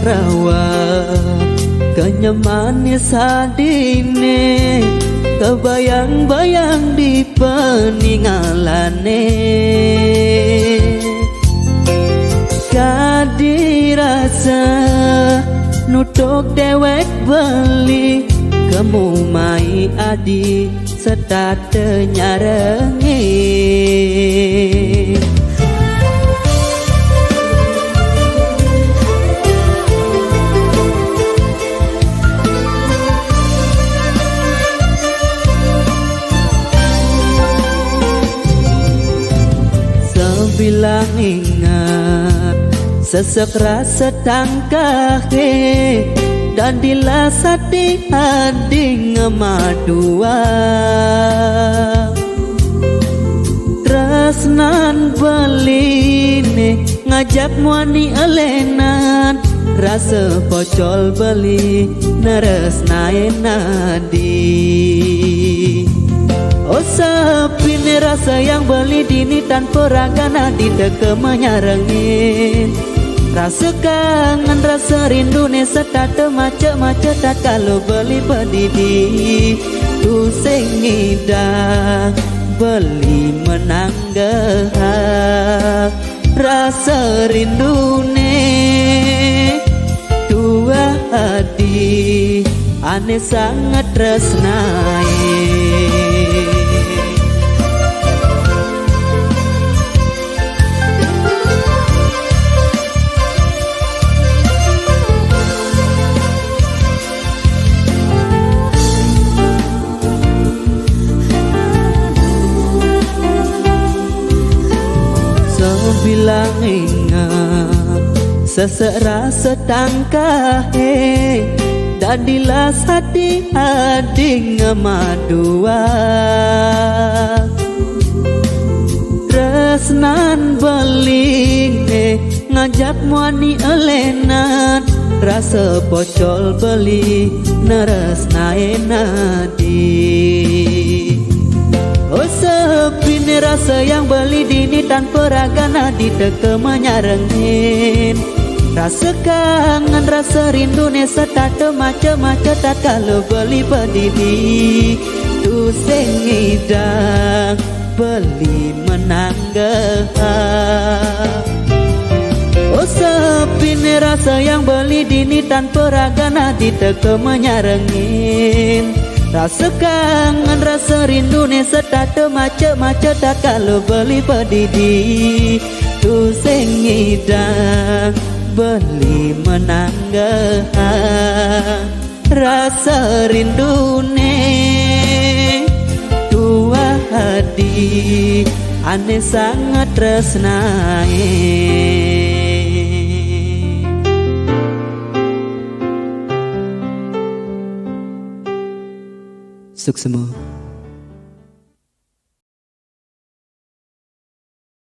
rawa kenyamanis hadine kebayang-bayang di peninggalane kadirasa nutuk dewek beli kamu mai adi setate nyarengi bilang ingat sesek rasa tangkahe dan dilasati hadi ngemadua tresnan beline ngajak muani elenan rasa pocol beli neresnae nadi. Oh sepi nih rasa yang beli dini tanpa ragana di deke menyarengin rasa kangen rasa rindu nih setate macet-macet tak kalau beli pedidi tu sengida beli menanggah rasa rindu nih dua hati aneh sangat tresnai. Bilang ingat sesek rasa tangkahe dan dilas hati hadi ngemadua tresnan beling ngajak muani elenan rasa pocol beli neresnae nadi. Oh sepi nih rasa yang beli dini tanpa ragana di deke menyarengin rasa kangen rasa rindu nih setate macet-macet tak kalau beli pedidi tu sengidang beli menanggah. Oh sepi nih rasa yang beli dini tanpa ragana di deke menyarengin rasa kangen rasa rindu nih setate macet-macet tak kalau beli pedidi tu sengidang beli menanggah rasa rindu nih dua hadi aneh sangat tresnai. Sukses semua.